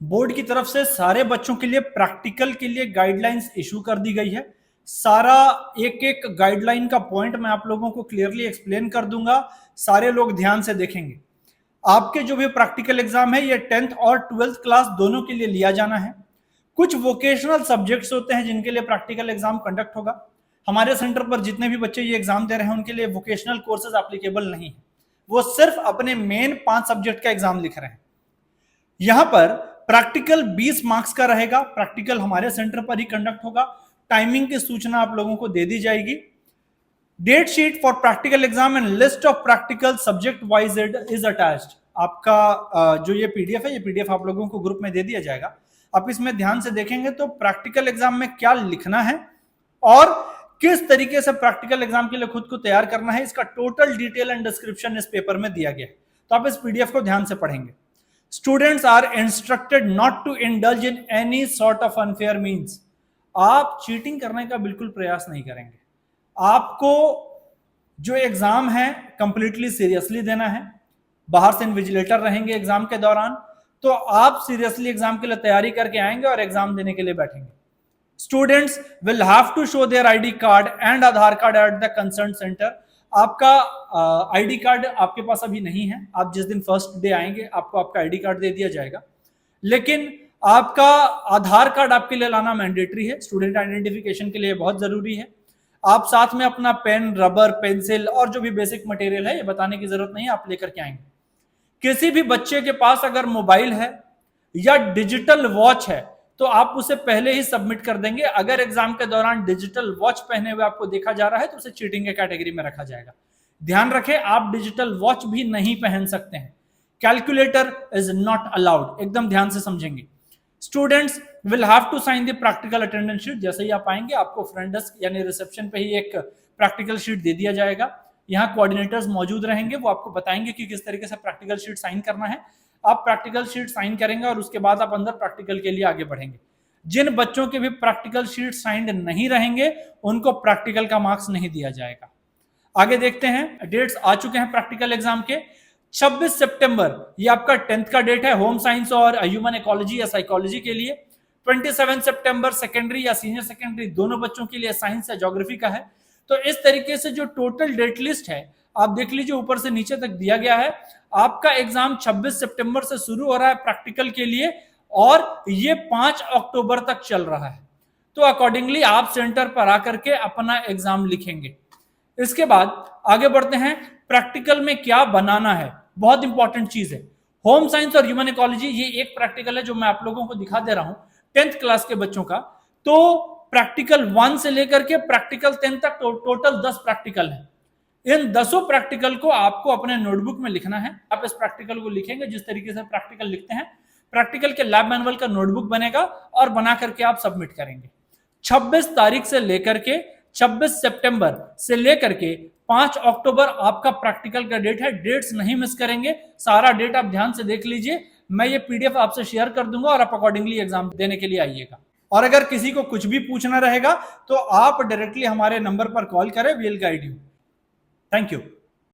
Board की तरफ से सारे बच्चों के लिए प्रैक्टिकल के लिए गाइडलाइंस इशू कर दी गई है। सारा एक एक गाइडलाइन का पॉइंट मैं आप लोगों को क्लियरली एक्सप्लेन कर दूंगा, सारे लोग ध्यान से देखेंगे। आपके जो भी प्रैक्टिकल एग्जाम है ये 10th और 12th क्लास दोनों के लिए लिया जाना है। कुछ वोकेशनल सब्जेक्ट्स होते हैं जिनके लिए प्रैक्टिकल एग्जाम कंडक्ट होगा। हमारे सेंटर पर जितने भी बच्चे ये एग्जाम दे रहे हैं उनके लिए वोकेशनल कोर्सेज एप्लीकेबल नहीं है, वो सिर्फ अपने मेन 5 सब्जेक्ट का एग्जाम लिख रहे हैं। यहां पर प्रैक्टिकल 20 मार्क्स का रहेगा। प्रैक्टिकल हमारे सेंटर पर ही कंडक्ट होगा। टाइमिंग की सूचना आप लोगों को दे दी जाएगी। Date sheet for practical exam and list of practical subject wise is attached. आपका जो ये पीडीएफ है, ये पीडीएफ आप लोगों को ग्रुप में दे दिया जाएगा। आप इसमें ध्यान से देखेंगे तो प्रैक्टिकल एग्जाम में क्या लिखना है और किस तरीके से प्रैक्टिकल एग्जाम के लिए खुद को तैयार करना है, इसका टोटल डिटेल एंड डिस्क्रिप्शन इस पेपर में दिया गया है। तो आप इस पीडीएफ को ध्यान से पढ़ेंगे। Students are instructed not to indulge in any sort of unfair means. आप चीटिंग करने का बिल्कुल प्रयास नहीं करेंगे। आपको जो एग्जाम है कंप्लीटली सीरियसली देना है। बाहर से इन्विजिलेटर रहेंगे एग्जाम के दौरान, तो आप सीरियसली एग्जाम के लिए तैयारी करके आएंगे और एग्जाम देने के लिए बैठेंगे। Students will have to show their ID card and Aadhaar card at the concern center. आपका आईडी कार्ड आपके पास अभी नहीं है, आप जिस दिन फर्स्ट डे आएंगे आपको आपका आईडी कार्ड दे दिया जाएगा, लेकिन आपका आधार कार्ड आपके लिए लाना मैंडेटरी है। स्टूडेंट आइडेंटिफिकेशन के लिए बहुत जरूरी है। आप साथ में अपना पेन, रबर, पेंसिल और जो भी बेसिक मटेरियल है ये बताने की जरूरत नहीं है, आप लेकर के आएंगे। किसी भी बच्चे के पास अगर मोबाइल है या डिजिटल वॉच है तो आप उसे पहले ही सबमिट कर देंगे। अगर एग्जाम के दौरान डिजिटल वॉच पहने हुए आपको देखा जा रहा है तो उसे चीटिंग के कैटेगरी में रखा जाएगा। ध्यान रखें, आप डिजिटल वॉच भी नहीं पहन सकते हैं। कैलकुलेटर इज नॉट अलाउड, एकदम ध्यान से समझेंगे। Students will have to sign the practical attendance sheet. जैसे ही आप आएंगे आपको फ्रंट डेस्क यानी रिसेप्शन पे ही एक प्रैक्टिकल शीट दे दिया जाएगा। यहाँ कोऑर्डिनेटर्स मौजूद रहेंगे, वो आपको बताएंगे कि किस तरीके से प्रैक्टिकल शीट साइन करना है। आप प्रैक्टिकल शीट साइन करेंगे और उसके बाद आप अंदर प्रैक्टिकल के लिए आगे बढ़ेंगे। जिन बच्चों के भी प्रैक्टिकल शीट साइंड नहीं रहेंगे उनको प्रैक्टिकल का मार्क्स नहीं दिया जाएगा। आगे देखते हैं, डेट्स आ चुके हैं प्रैक्टिकल एग्जाम के। 26 सितंबर ये आपका 10th का डेट है होम साइंस और ह्यूमन इकोलॉजी या साइकोलॉजी के लिए। 27 सितंबर सेकेंडरी या सीनियर सेकेंडरी दोनों बच्चों के लिए साइंस या ज्योग्राफी का है। तो इस तरीके से जो टोटल डेट लिस्ट है आप देख लीजिए, ऊपर से नीचे तक दिया गया है। आपका एग्जाम 26 सितंबर से शुरू हो रहा है प्रैक्टिकल के लिए और ये 5 अक्टूबर तक चल रहा है। तो अकॉर्डिंगली आप सेंटर पर आकर के अपना एग्जाम लिखेंगे। इसके बाद आगे बढ़ते हैं, प्रैक्टिकल में क्या बनाना है, बहुत इंपॉर्टेंट चीज है। होम साइंस और ह्यूमन इकोलॉजी ये एक प्रैक्टिकल है जो मैं आप लोगों को दिखा दे रहा हूं 10th क्लास के बच्चों का। तो प्रैक्टिकल 1 से लेकर के प्रैक्टिकल 10 तक टोटल 10 प्रैक्टिकल है। इन 10 प्रैक्टिकल को आपको अपने नोटबुक में लिखना है। आप इस प्रैक्टिकल को लिखेंगे जिस तरीके से प्रैक्टिकल लिखते हैं। प्रैक्टिकल के लैब मैनुअल का नोटबुक बनेगा और बना करके आप सबमिट करेंगे। 26 तारीख से लेकर के 26 सितंबर से लेकर के 5 अक्टूबर आपका प्रैक्टिकल का डेट है। डेट्स नहीं मिस करेंगे, सारा डेट आप ध्यान से देख लीजिए। मैं ये पीडीएफ आपसे शेयर कर दूंगा और आप अकॉर्डिंगली एग्जाम देने के लिए आइएगा। और अगर किसी को कुछ भी पूछना रहेगा तो आप डायरेक्टली हमारे नंबर पर कॉल करें, we will guide you. Thank you.